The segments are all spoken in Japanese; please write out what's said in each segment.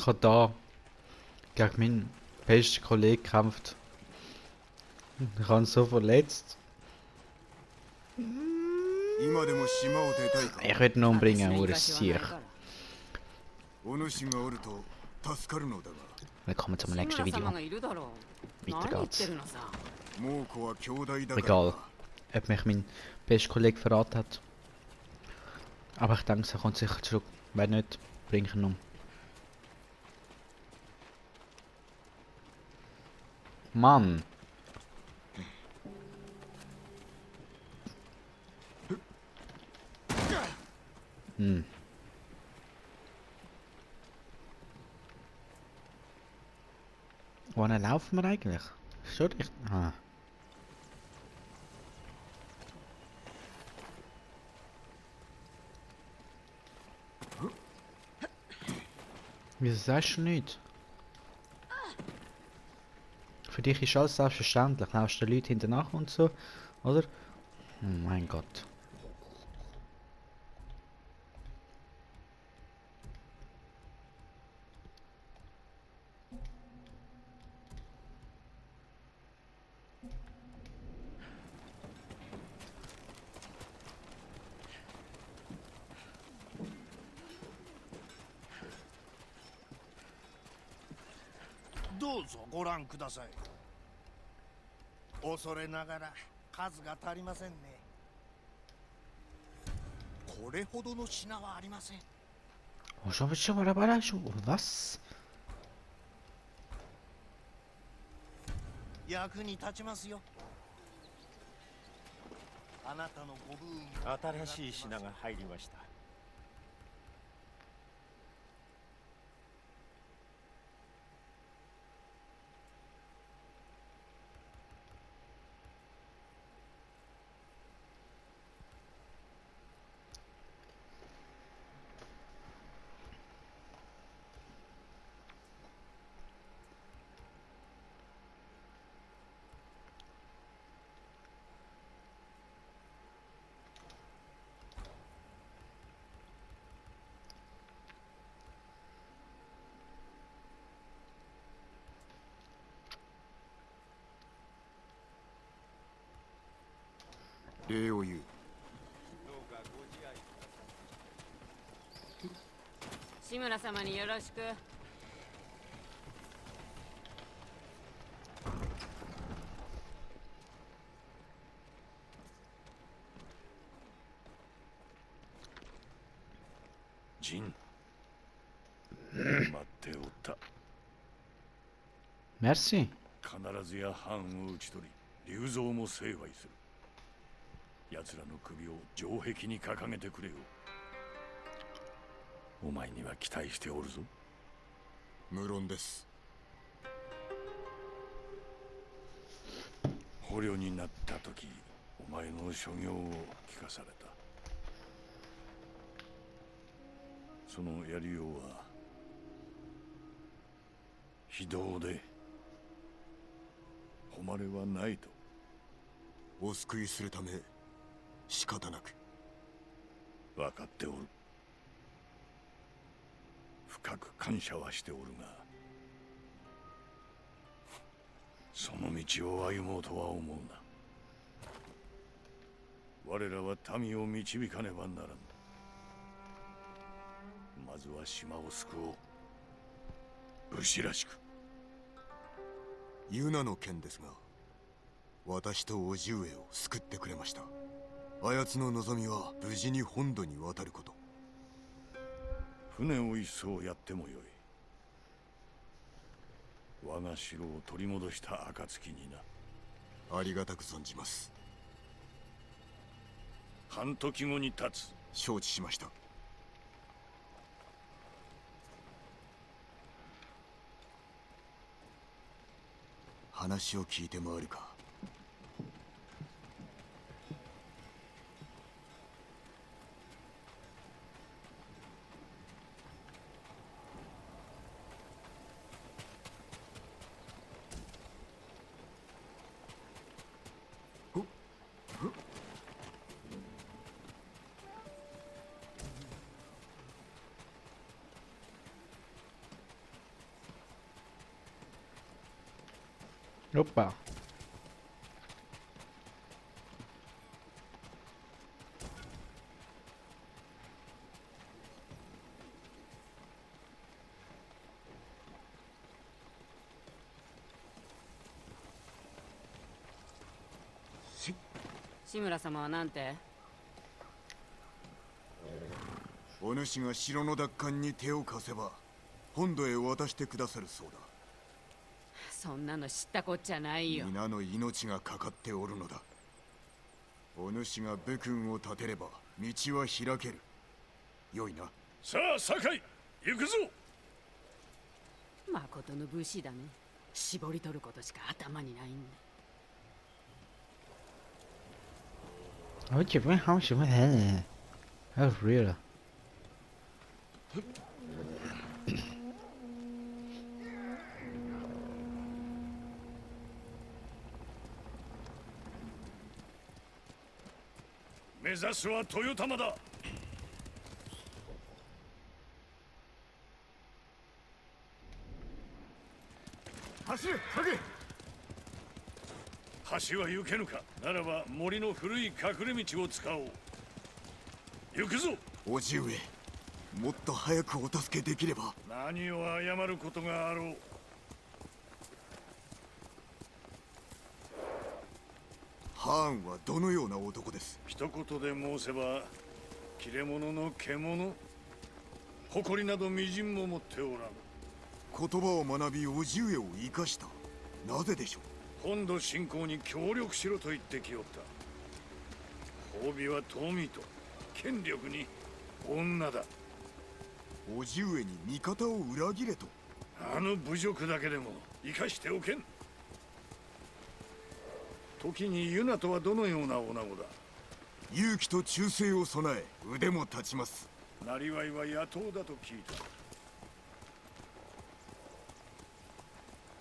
habe da gegen meinen besten Kollegen gekämpft. Ich habe ihn so verletzt. Ich will ihn umbringen, oder Sieg. Willkommen zum nächsten Video. Weiter geht's. Egal, ob mich mein bester Kollege verraten hat. Aber ich denke, er kommt sicher zurück. Wenn nicht, bring ich ihn um. Mann! Hm. Wohin laufen wir eigentlich? Schon richtig? Ah. Wieso sagst du nicht? Für dich ist alles selbstverständlich. Laufst du den Leuten hinterher und so, oder? Oh mein Gott.どうぞご覧ください。恐れながら数が足りませんね。これほどの品はありません。Was? 役に立ちますよ。あなたのご分新しい品が入りました。礼を言う。志村様によろしく。ジン、待っておった。Merci. 必ずや藩を討ち取り、龍蔵も成敗する。奴らの首を城壁に掲げてくれよ。お前には期待しておるぞ。無論です。捕虜になった時、お前の所業を聞かされた。そのやりようは非道で誉れはないと。お救いするため仕方なく。分かっておる。深く感謝はしておるが、その道を歩もうとは思うな。我らは民を導かねばならん。まずは島を救おう。武士らしく。ユナの件ですが、私と叔父上を救ってくれました。あやつの望みは無事に本土に渡ること。船を一艘やってもよい。我が城を取り戻した暁にな。ありがたく存じます。半時後に立つ。承知しました。話を聞いて回るか。Opa. .志村様はなんて？お主が城の奪還に手を貸せば本土へ渡してくださるそうだ。そんなの知ったこっちゃないよ。皆の命がかかっておるのだ。お主が武君を立てれば道は開ける。よいな。さあ酒井行くぞ。まことの武士だね。絞り取ることしか頭にないんだ。我这边好喜欢人，还有 real。目指すは豊玉だ。走れ、影。橋は行けぬか。ならば森の古い隠れ道を使おう。行くぞ。叔父上、もっと早くお助けできれば。何を謝ることがあろう。ハーンはどのような男です？一言で申せば切れ者の獣。誇りなどみじんも持っておらぬ。言葉を学び叔父上を生かした。なぜでしょう？本土侵攻に協力しろと言ってきよった。褒美は富と権力に女だ。叔父上に味方を裏切れと。あの侮辱だけでも生かしておけん。時にユナとはどのような女子だ？勇気と忠誠を備え腕も立ちます。なりわいは野党だと聞いた。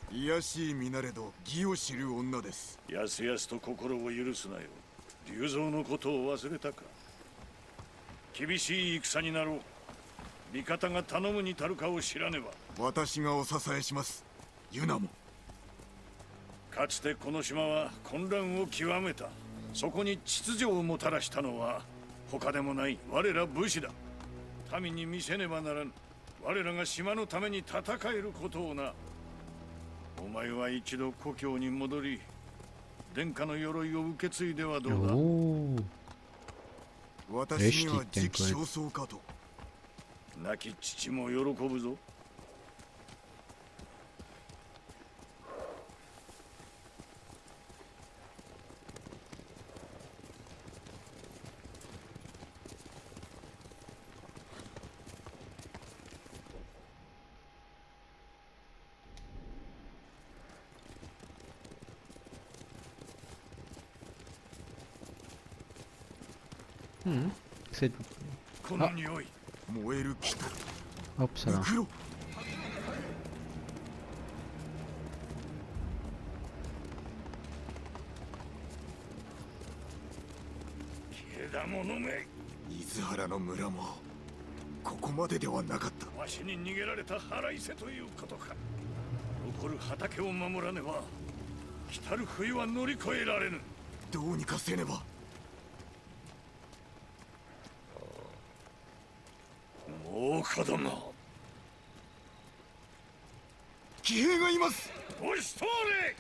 卑しい身なれど義を知る女です。やすやすと心を許すなよ。龍蔵のことを忘れたか。厳しい戦になろう。味方が頼むに足るかを知らねば。私がお支えします。ユナも。かつてこの島は混乱を極めた。そこに秩序をもたらしたのは他でもない我ら武士だ。民に見せねばならぬ。我らが島のために戦えることをな。お前は一度故郷に戻り殿下の鎧を受け継いではどうだ。おお。私には時期尚早かと。亡き父も喜ぶぞ。Hmm. C'est... この匂い。燃える木と Hop, ça va. 袋。獣め。水原の村もここまでではなかった。わしに逃げられた腹いせということか。残る畑を守らねば来たる冬は乗り越えられぬ。どうにかせねば。もう子供。騎兵がいます。押し通れ。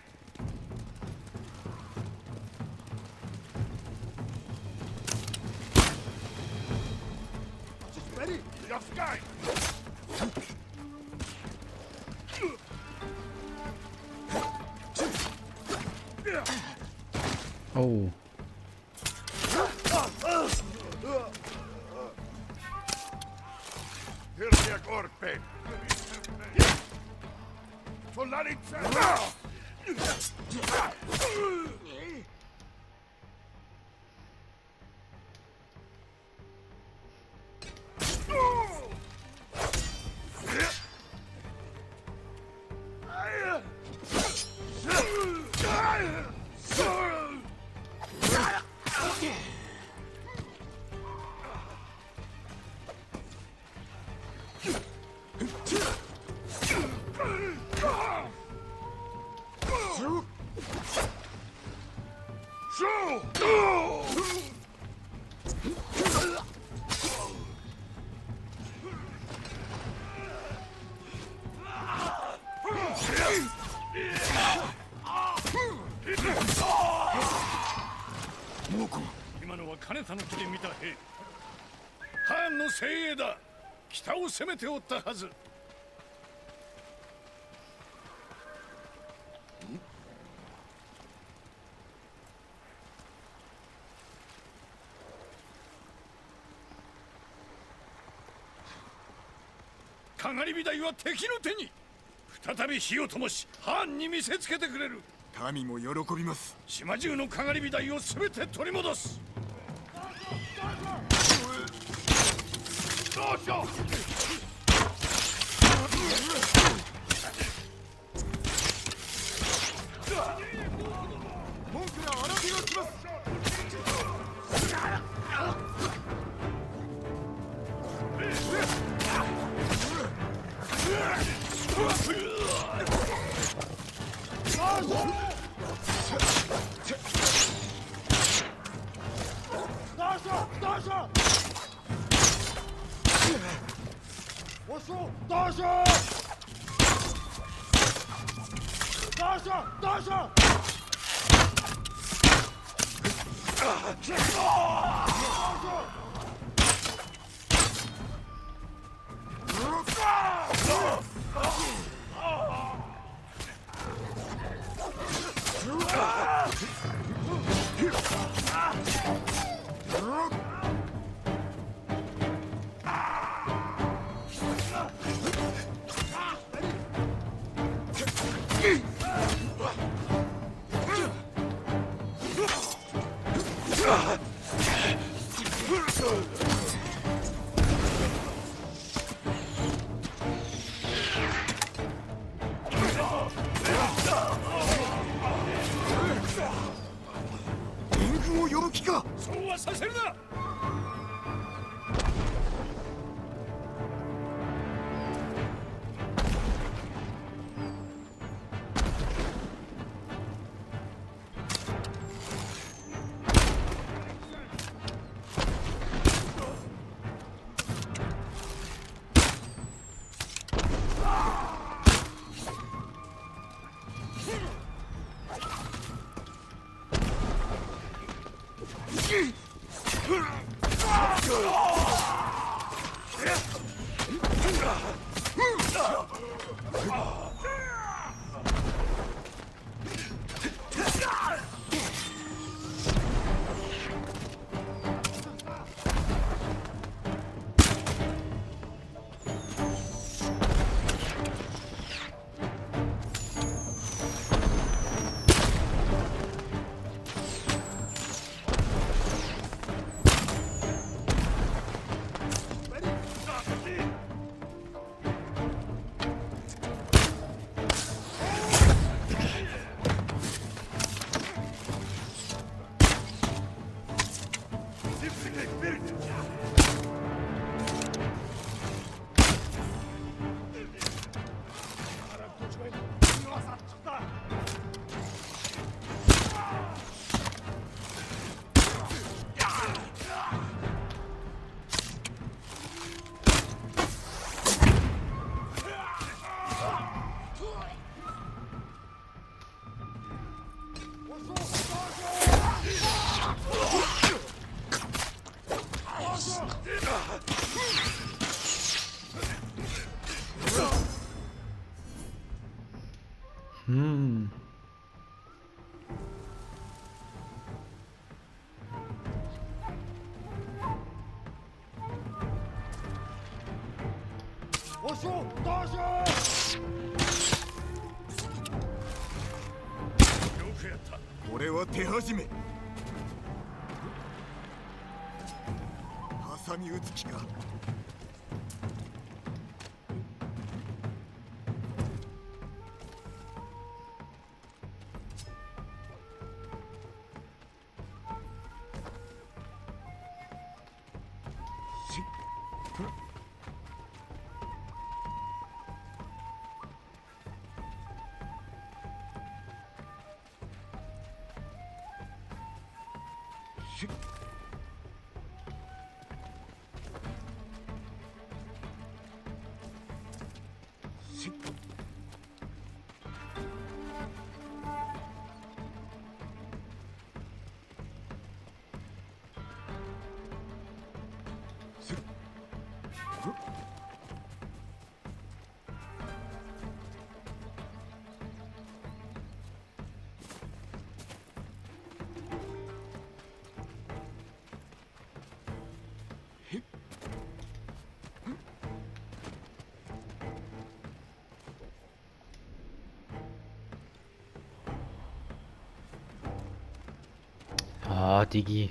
Oh. Hirsiä korpeen. Soldaditse! 金田の木で見た兵。ハーンの精鋭だ。北を攻めておったはず。かがり火台は敵の手に。再び火を灯しハーンに見せつけてくれる。民も喜びます。島中のかがり火台を全て取り戻す。どうしよう。文句ら荒手が来ます。援軍を呼ぶ気か。そうはさせるな。これは手始め。挟み撃つ気か。Ah, Digi.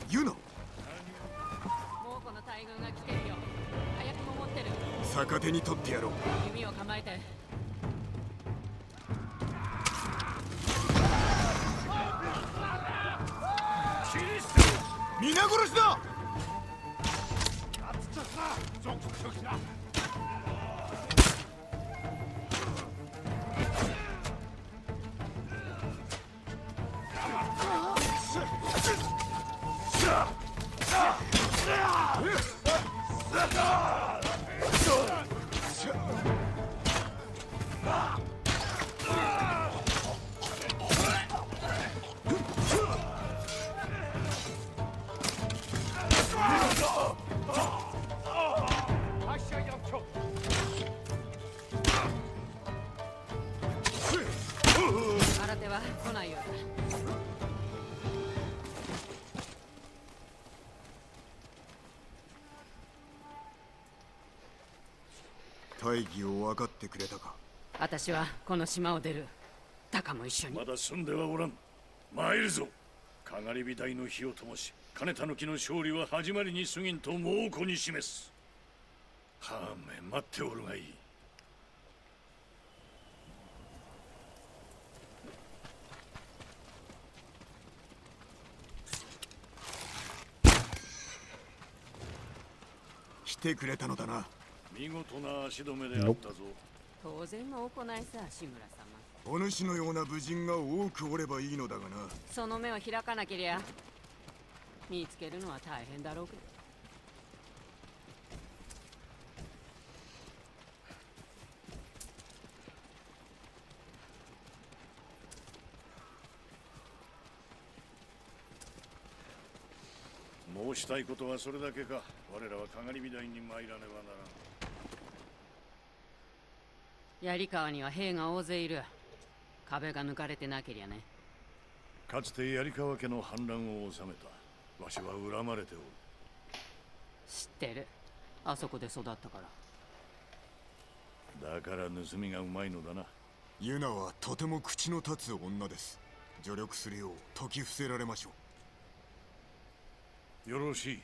ユナ、猛虎の大軍が来てるよ。早くも持ってる。逆手に取ってやろう。弓を構えて。皆殺しだ。新手は来ないようだ。大義を分かってくれたか。私はこの島を出る。タカも一緒に。まだ済んではおらん。参るぞ。かがり火台の火を灯し、金田の木の勝利は始まりに過ぎんと猛虎に示す。はあめ待っておるがいい。来てくれたのだな。見事な足止めであったぞ。当然の行いさ、志村様。お主のような武人が多くおればいいのだがな。その目を開かなけりゃ見つけるのは大変だろうけど。申したいことはそれだけか。我らはかがり火台に参らねばならん。槍川には兵が大勢いる。壁が抜かれてなけりゃね。かつて槍川家の反乱を収めた。わしは恨まれておる。知ってる。あそこで育ったから。だから盗みがうまいのだな。ユナはとても口の立つ女です。助力するよう説き伏せられましょう。よろしい。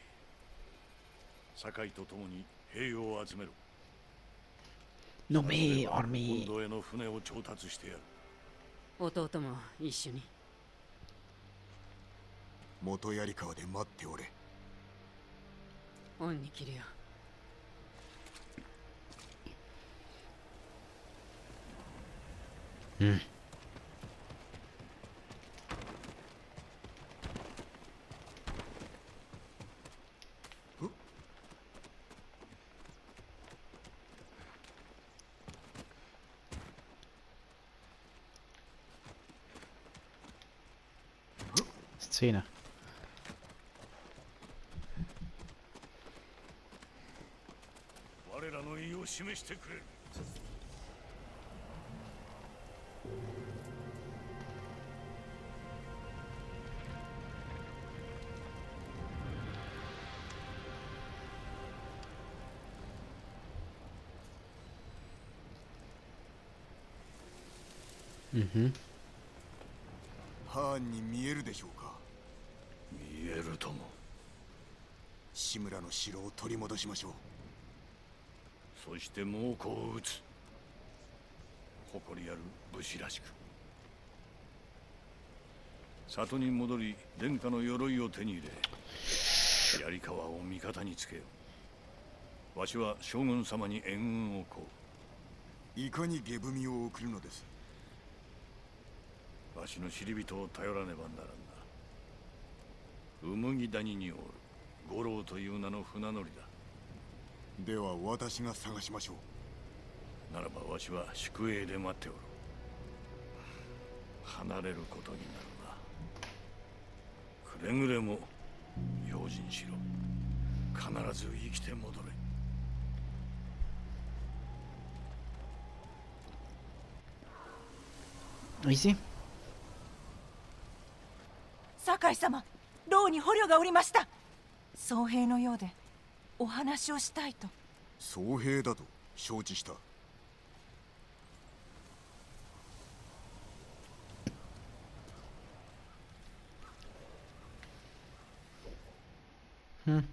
堺と共に兵を集めろ。 No me, 本 army. 土への船を調達してやる。弟も一緒に。元槍川で待っておれ。恩に着るよ。うん。Szene. 我らの意を示してくれる。Mhm. ハーンに見えるでしょうか。見えるとも。志村の城を取り戻しましょう。そして猛虎を撃つ。誇りある武士らしく。里に戻り殿下の鎧を手に入れ、槍川を味方につけよう。わしは将軍様に援軍を請う。いかに下踏みを送るのです。わしの知り人を頼らねばならんな。うむぎ谷におる五郎という名の船乗りだ。では私が探しましょう。ならばわしは宿営で待っておる。離れることになるな。くれぐれも用心しろ。必ず生きて戻れ。easy。酒井様、牢に捕虜がおりました。僧兵のようでお話をしたいと。僧兵だと承知した。うん。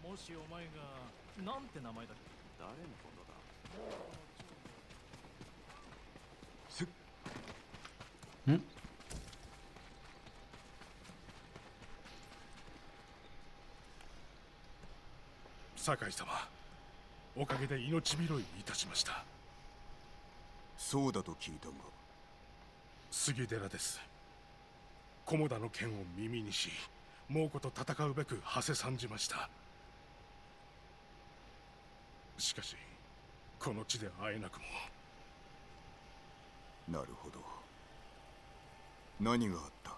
もしお前がなんて名前だっけ。誰のことだ。ん酒井様、おかげで命拾いいたしました。そうだと聞いたが。杉寺です。菰田の剣を耳にし、猛虎と戦うべく馳せ参じました。しかしこの地で会えなくも。なるほど。何があった？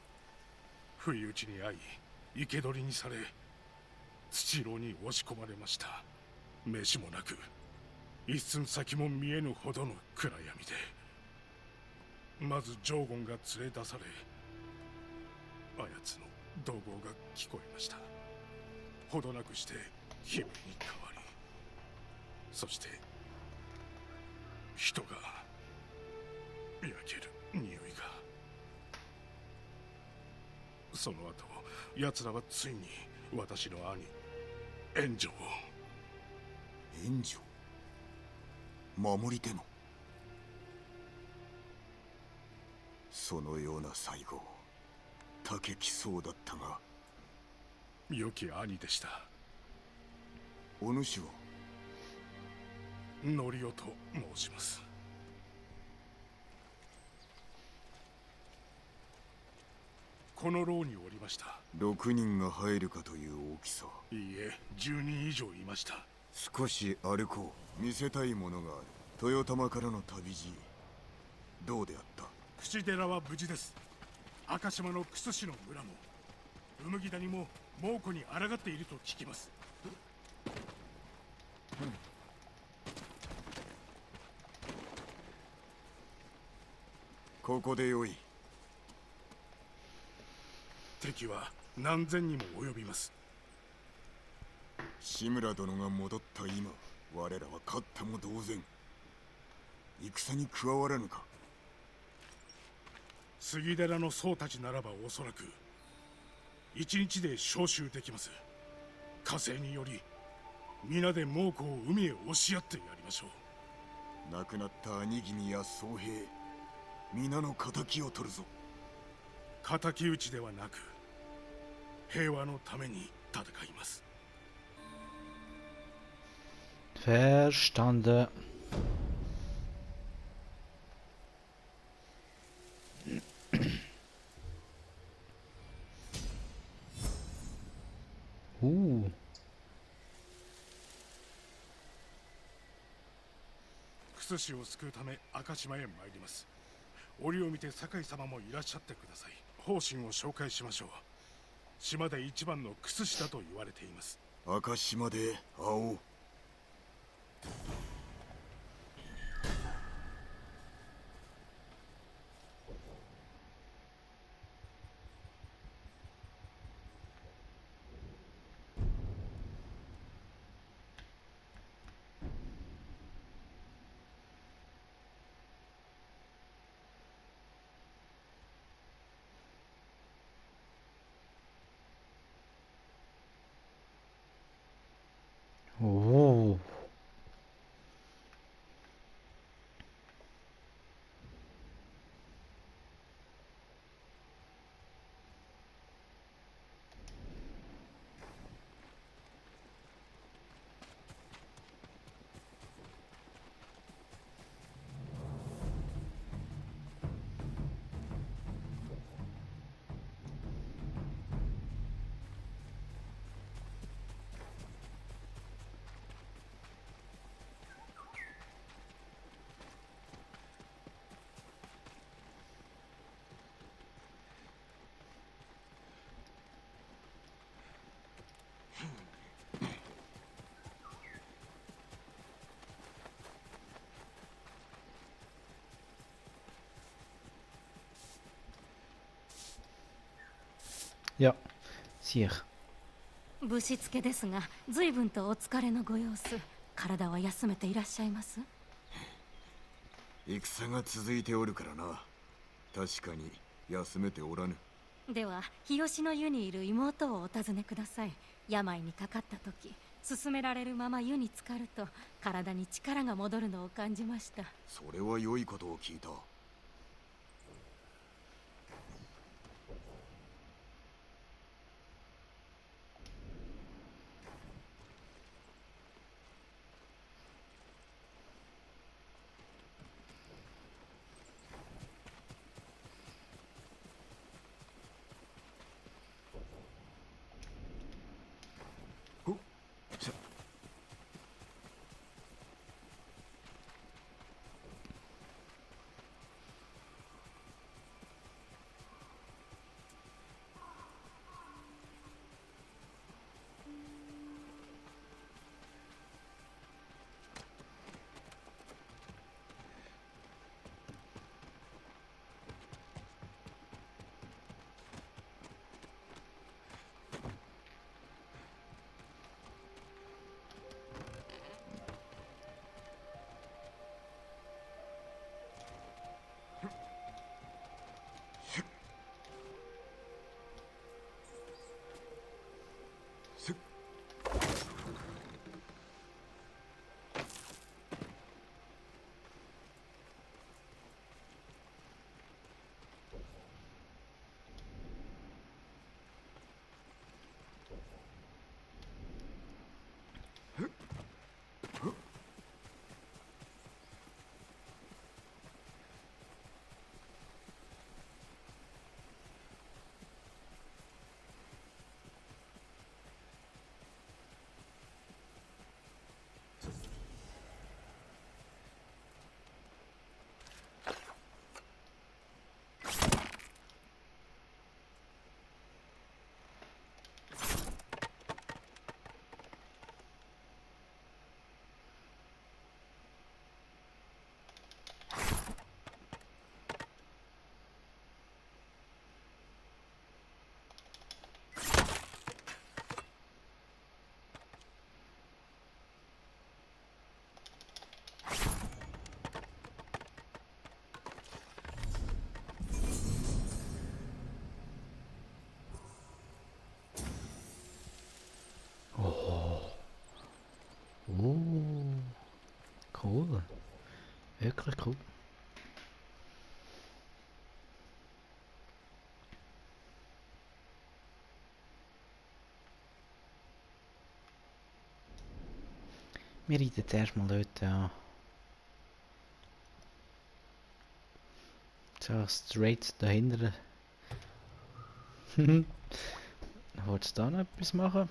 不意打ちに遭い生け捕りにされ、土牢に押し込まれました。飯もなく一寸先も見えぬほどの暗闇で、まずジョーゴンが連れ出され、あやつの怒号が聞こえました。ほどなくして姫に変わり、そして人が焼ける匂いが。その後奴らはついに私の兄援助を。援助？守り手の？そのような最後、たけきそうだったが。良き兄でした。お主は？ノリオと申します。この牢におりました。6人が入るかという大きさ。いいえ、10人以上いました。少し歩こう。見せたいものがある。豊玉からの旅路、どうであった？櫛寺は無事です。赤島の楠氏の村も麦谷も猛虎に抗っていると聞きます。ここでよい。敵は何千にも及びます。志村殿が戻った今、我らは勝っても同然。戦に加わらぬか？杉寺の僧たちならばおそらく一日で召集できます。火星により皆で猛虎を海へ押し合ってやりましょう。亡くなった兄君や僧兵、皆の仇を取るぞ。敵討ちではなく平和のために戦います。 Verstanden.楠氏を救うため赤島へ参ります。折を見て酒井様もいらっしゃってください。方針を紹介しましょう。島で一番の楠氏だと言われています。赤島で会おう。おお。Ja, sicher. ぶしつけですが、随分とお疲れのご様子。体は休めていらっしゃいます？戦が続いておるからな。確かに休めておらぬ。では、日吉の湯にいる妹をお尋ねください。病にかかった時、進められるまま湯に浸かると体に力が戻るのを感じました。それは良いことを聞いた。Cool. Wirklich cool. Wir reiten jetzt erstmal dort an. So, straight dahinter. Wolltest du da noch etwas machen?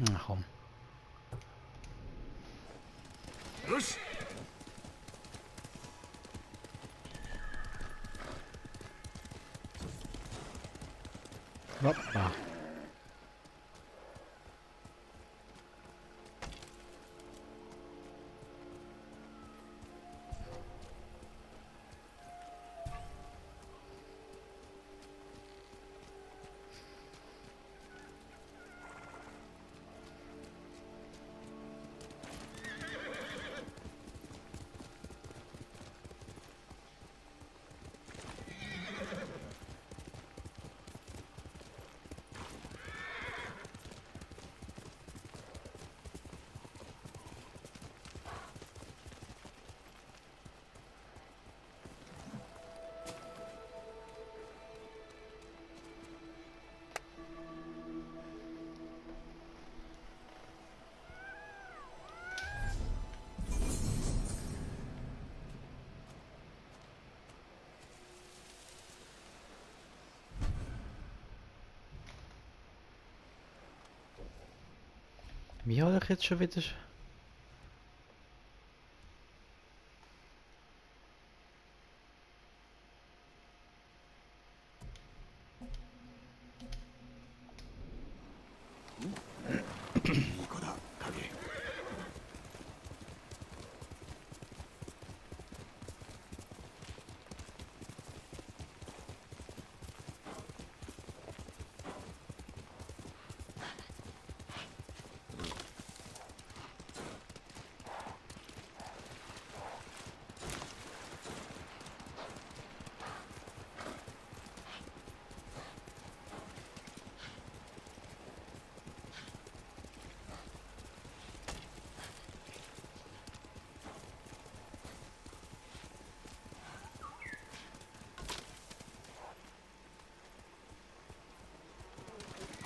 Na komm. よし。Hoppa. Wie habe ich jetzt schon wieder...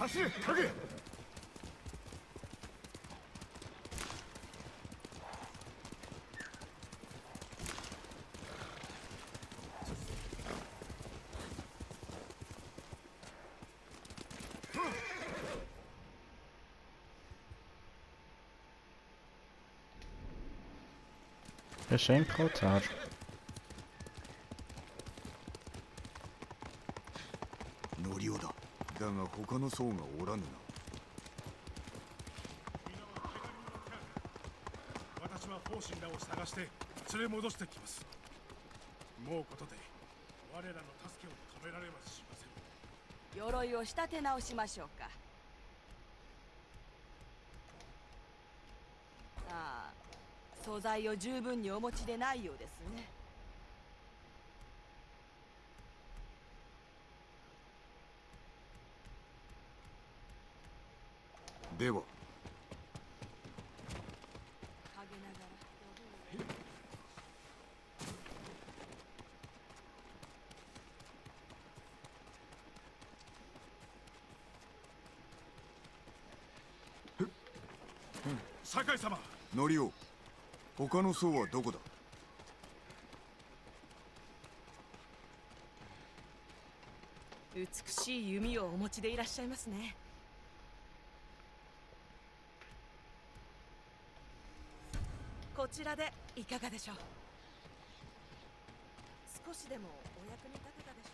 走れ影。Geschenkaltar. ノリオだ。だが他の僧がおらぬな。私は方針らを探して連れ戻してきます。もうことで我らの助けを止められはしません。鎧を仕立て直しましょうか。ああ、素材を十分にお持ちでないようですね。では陰ながら酒井様、ノリオ、他の僧はどこだ。美しい弓をお持ちでいらっしゃいますね。こちらでいかがでしょう。少しでもお役に立てたでしょ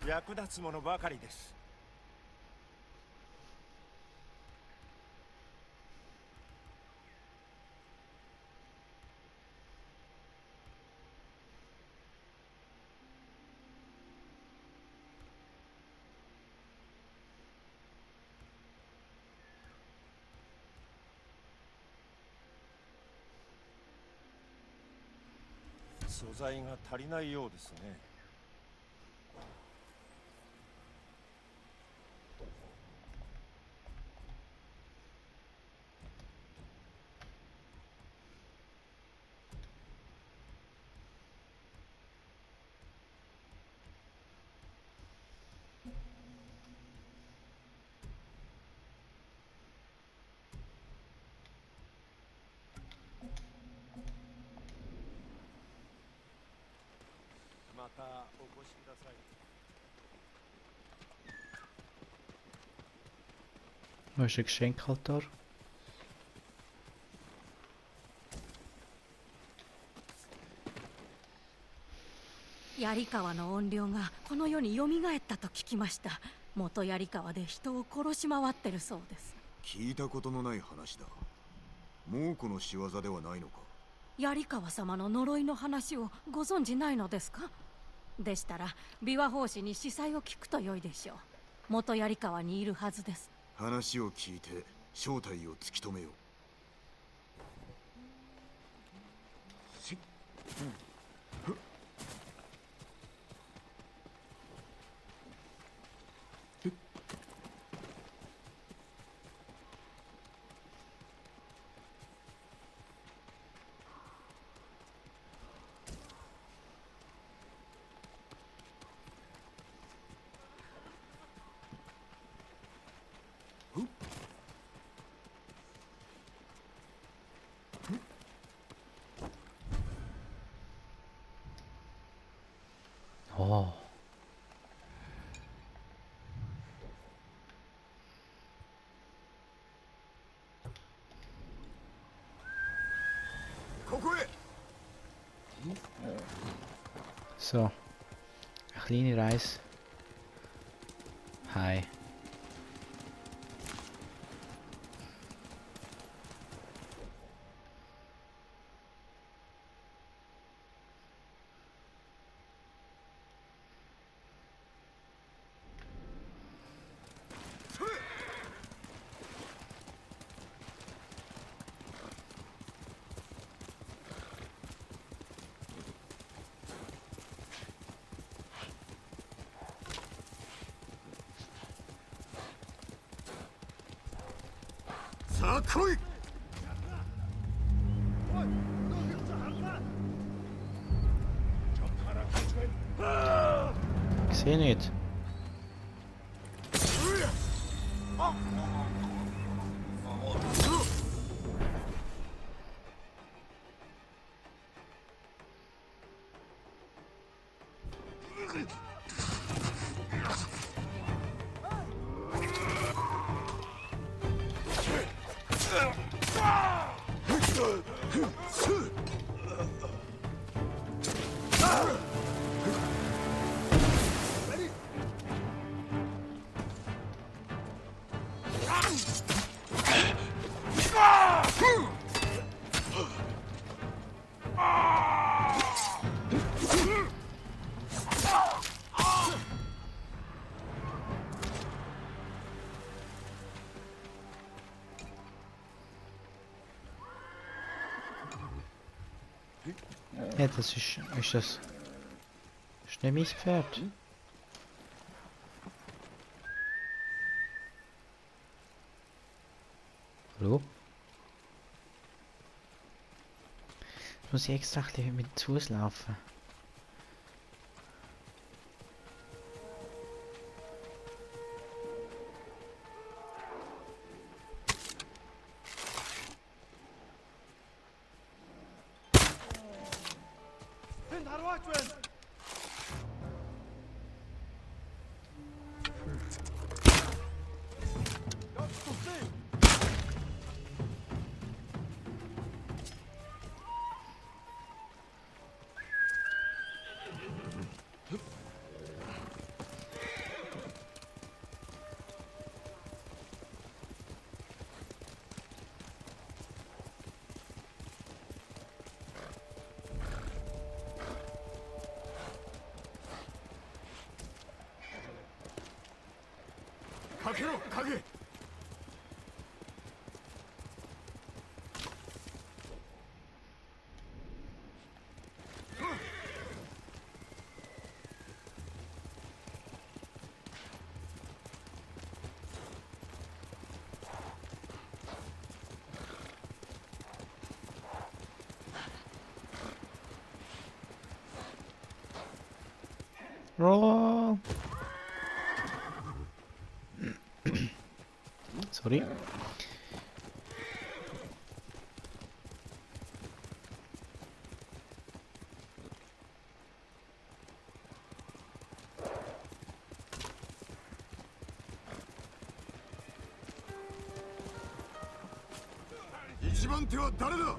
うか。役立つものばかりです。素材が足りないようですね。またお越しください。Wo ist der Geschenkaltar? 槍川の怨霊がこの世に蘇ったと聞きました。元槍川で人を殺し回ってるそうです。聞いたことのない話だ。猛虎の仕業ではないのか。槍川様の呪いの話をご存じないのですか？でしたら琵琶法師に司祭を聞くと良いでしょう。元槍川にいるはずです。話を聞いて正体を突き止めよう。ここへ。 So. Eine kleine Reise. Hi.さあ来い。 Ich sehe nicht. Ja, das ist das. Ist nicht mein Pferd. Hallo? Jetzt muss ich extra ein bisschen mit zu Fuß laufen.影。 Roll. Sorry.一番手は誰だ。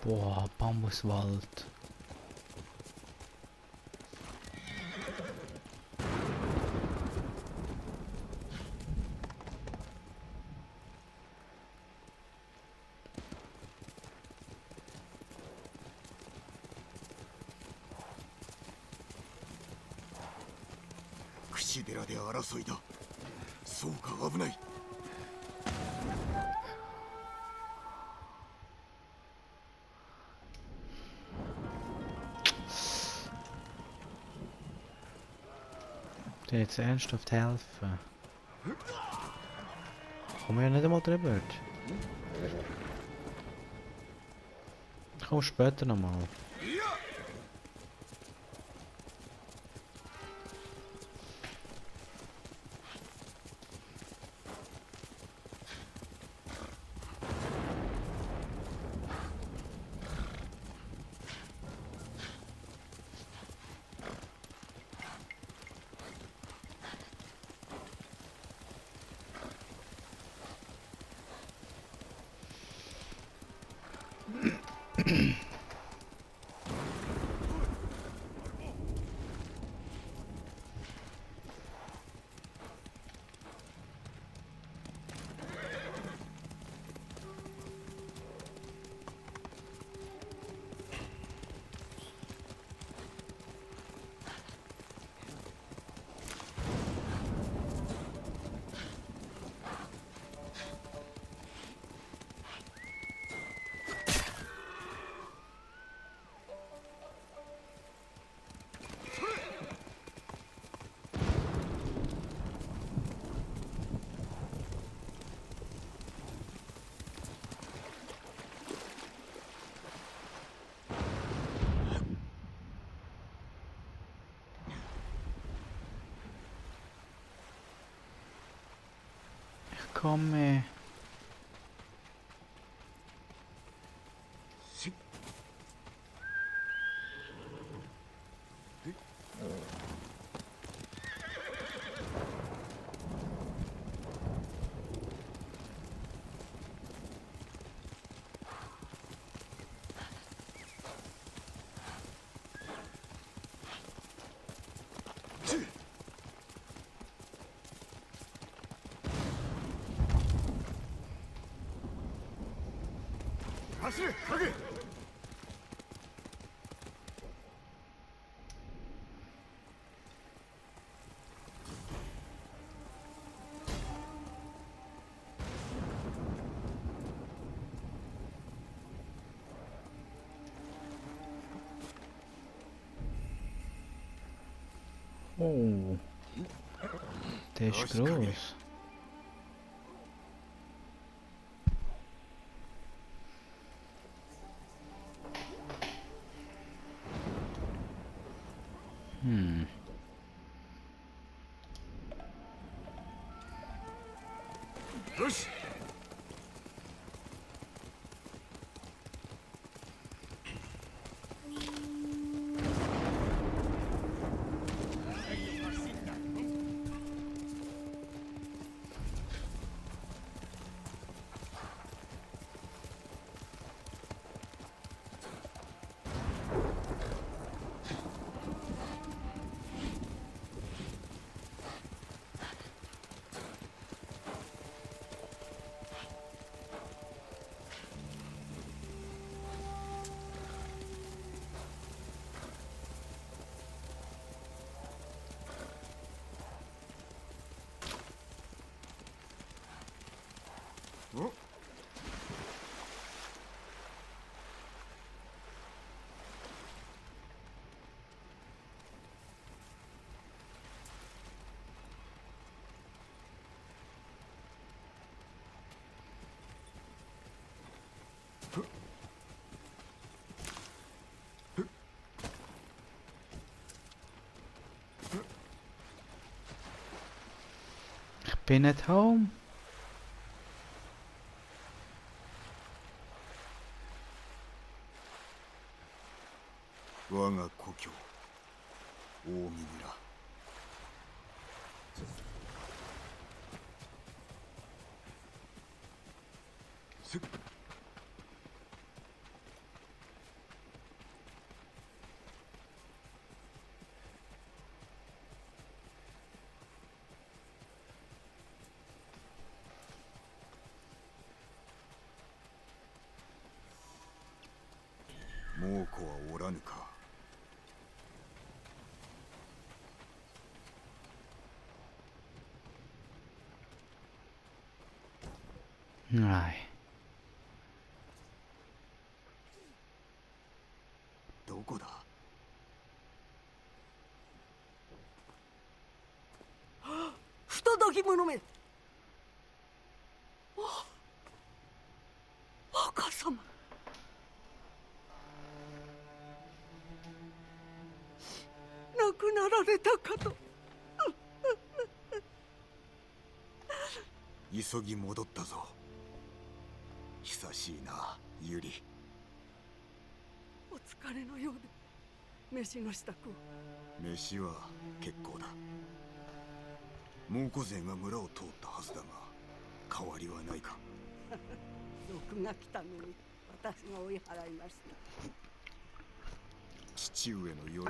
Boah, Bambuswald.櫛寺で争いだ。そうか、危ない。Der jetzt ernsthaft helfen. Kommen wir ja nicht einmal drüber. Ich komme später nochmal. Komme. Oh, der ist groß. Hmm. よし。お。Been at home. 我が故郷近江村。せっ。猛虎はおらぬか。ない。どこだ。不届き者め。若様。亡くなられたかと。急ぎ戻ったぞ。久しいな、ユリ。お疲れのようで飯の支度を。飯は結構だ。猛虎勢が村を通ったはずだが変わりはないか。賊が来たのに私が追い払いました。父上の鎧を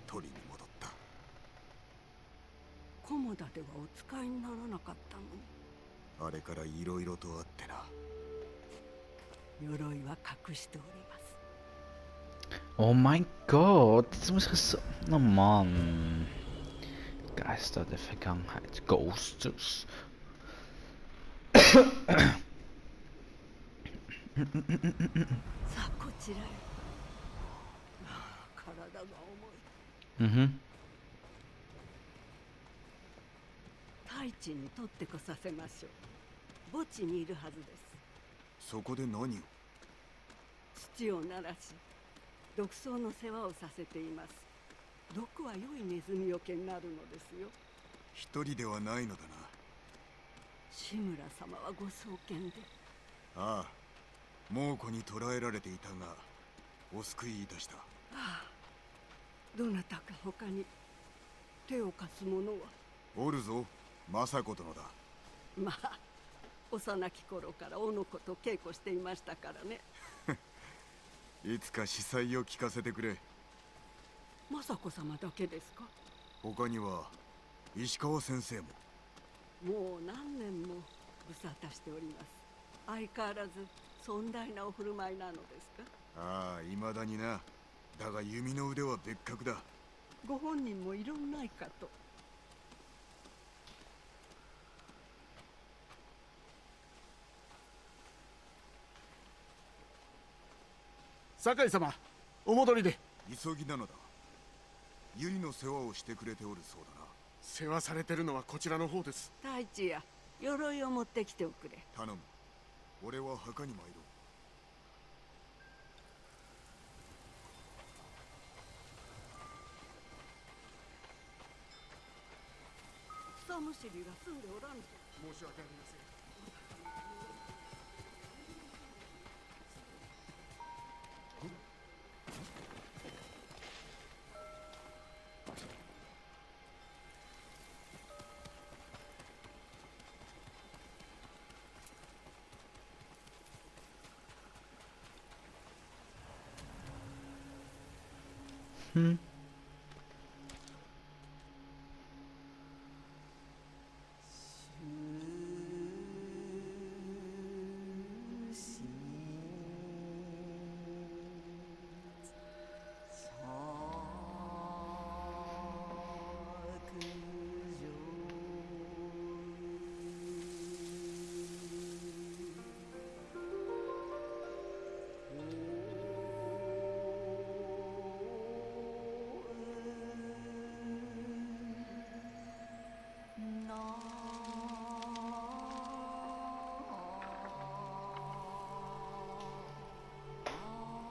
取りに戻った。菰田ではお使いにならなかったのに。あれからいろいろとあってな。鎧は隠しております。 Oh mein Gott, jetzt muss ich so... Oh Mann. Geister der Vergangenheit. Ghosters. さあこちらへ。体が重い。Mhm. 太一に取ってこさせましょう。墓地にいるはずです。そこで何を。土を鳴らし毒草の世話をさせています。毒は良いネズミよけになるのですよ。一人ではないのだな。志村様はご創建で。ああ、猛虎に捕らえられていたがお救いいたした。ああ、どなたか他に手を貸す者は。おるぞ、政子殿だ。まあ幼き頃からおの子と稽古していましたからね。いつか司祭を聞かせてくれ。政子様だけですか。他には石川先生も。もう何年もご沙汰しております。相変わらず尊大なお振る舞いなのですか。ああ、未だにな。だが弓の腕は別格だ。ご本人も異論ないかと。酒井様、お戻りで。急ぎなのだ。ユリの世話をしてくれておるそうだな。世話されてるのはこちらの方です。太一や鎧を持ってきておくれ。頼む。俺は墓に参ろう。ムシリが住んでおらぬと。申し訳ありません。Hmm.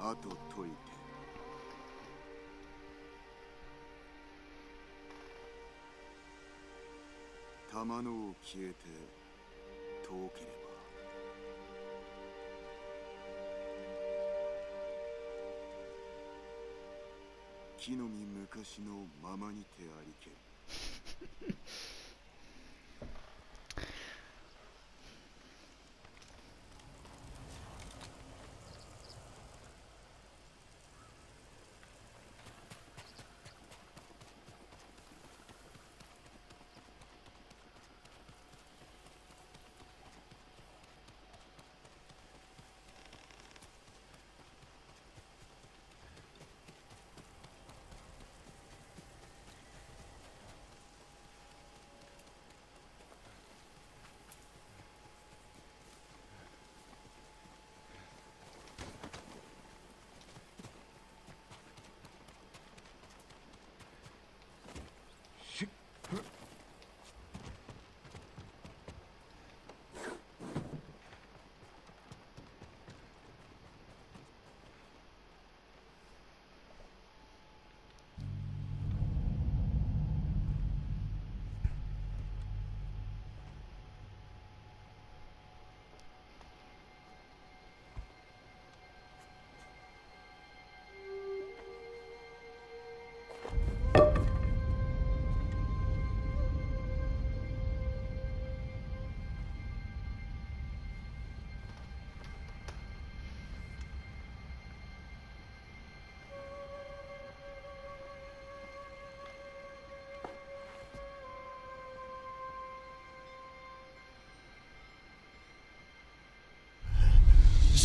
「あと解いて」「玉のを消えて遠ければ」「木の実昔のままにてありけり」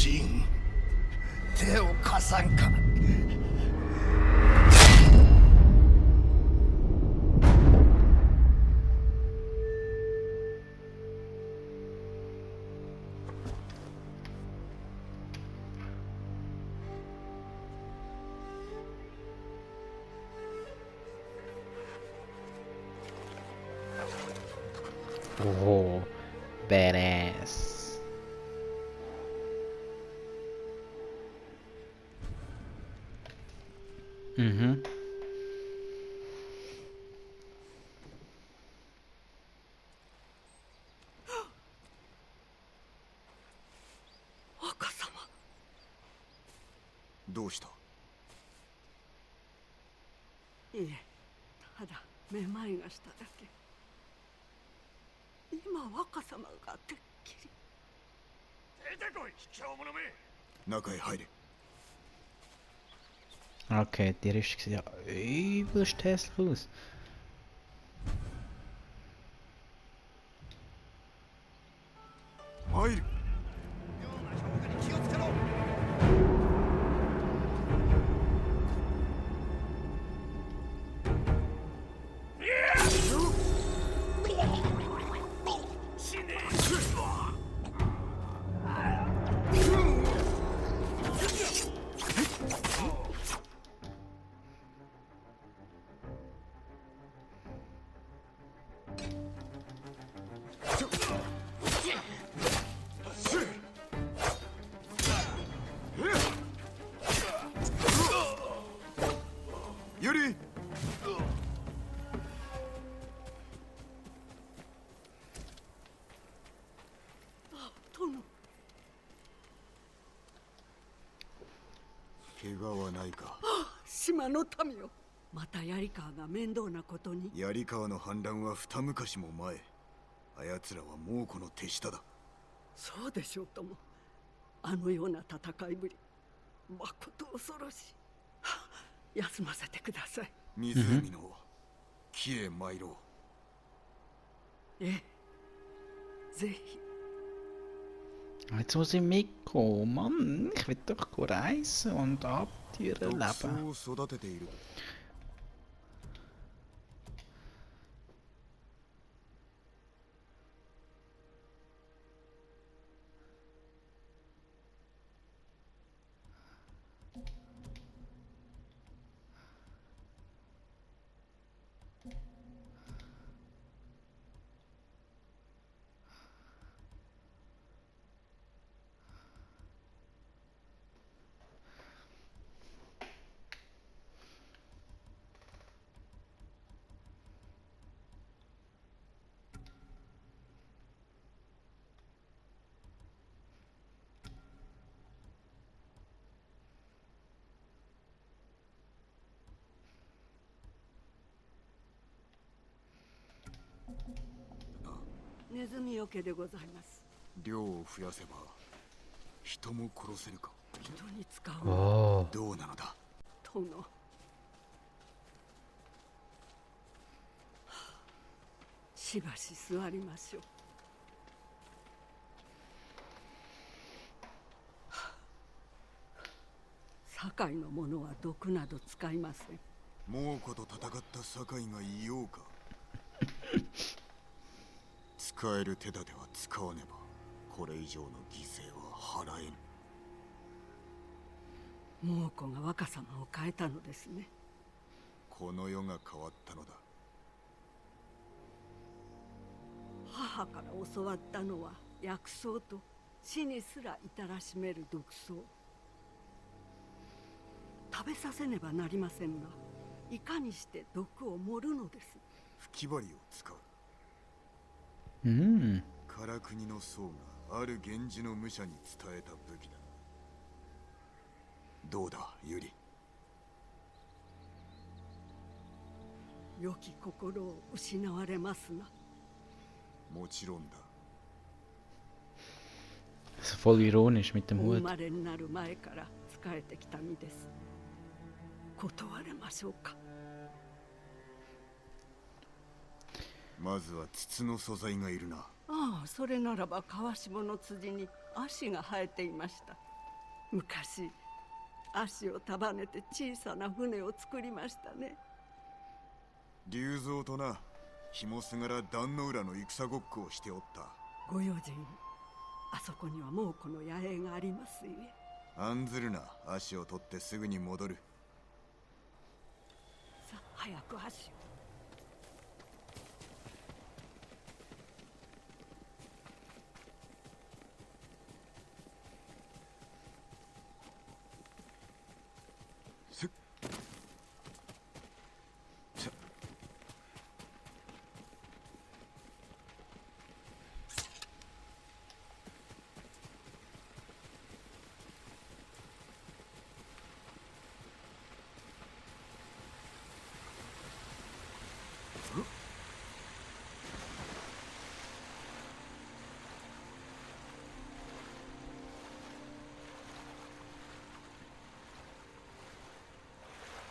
ジン、手を貸さんか。Oh, badass. Mm-hmm. 若様。どうした？いえ、ただめまいがしただけ。今若様がてっきり。出てこい、卑怯者め。中へ入れ。 Okay, die Rüstung sieht ja übelst hässlich aus. Heil! ないか。島の民よ、また槍川が面倒なことに。槍川の反乱は二昔も前。あやつらは猛虎の手下だ。そうでしょうとも。あのような戦いぶり、まこと恐ろしい。はあ、休ませてください。湖の木へ参ろう。ええ、ぜひ。Jetzt muss ich mitkommen. Mann, ich will doch reisen und Abenteuer 毒 erleben. 草を育てている。ネズミよけでございます。量を増やせば人も殺せるか。人に使うの Oh. どうなのだ。殿。はあ、しばし座りましょう。はあ、堺の者は毒など使いません。猛虎と戦った堺がいようか。使える手立ては使わねばこれ以上の犠牲は払えぬ。猛虎が若様を変えたのですね。この世が変わったのだ。母から教わったのは薬草と死にすら至らしめる毒草。食べさせねばなりませんが、いかにして毒を盛るのです。吹き針を使う。Mm. 唐国の僧がある源氏の武者に伝えた武器だ。どうだユリ。良き心を失われますな。もちろんだ。 Das ist voll ironisch mit dem お生 Hut. まれになる前から仕えてきた身です。断れましょうか。まずは筒の素材がいるな。ああ、それならば川下の辻に足が生えていました。昔足を束ねて小さな船を作りましたね。龍蔵とな、紐すがら壇の浦の戦ごっこをしておった。ご用心、あそこには猛虎の野営がありますゆえ。案ずるな、足を取ってすぐに戻る。さあ、早く足を。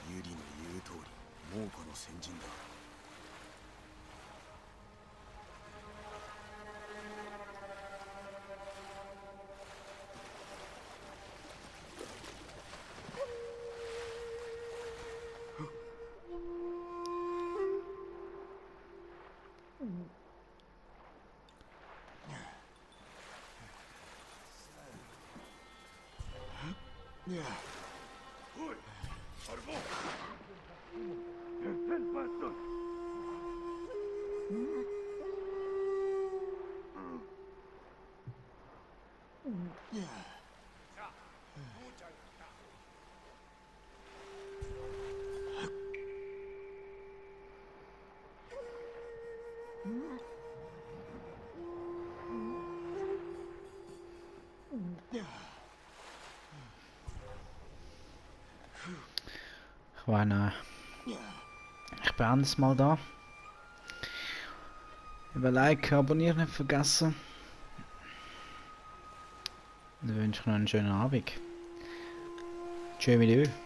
ユリの言う通り、猛虎の先陣だ。Ich meine, ich beende es mal da. Über Like, abonnieren nicht vergessen. Dann wünsche ich noch einen schönen Abend. Tschö mit euch.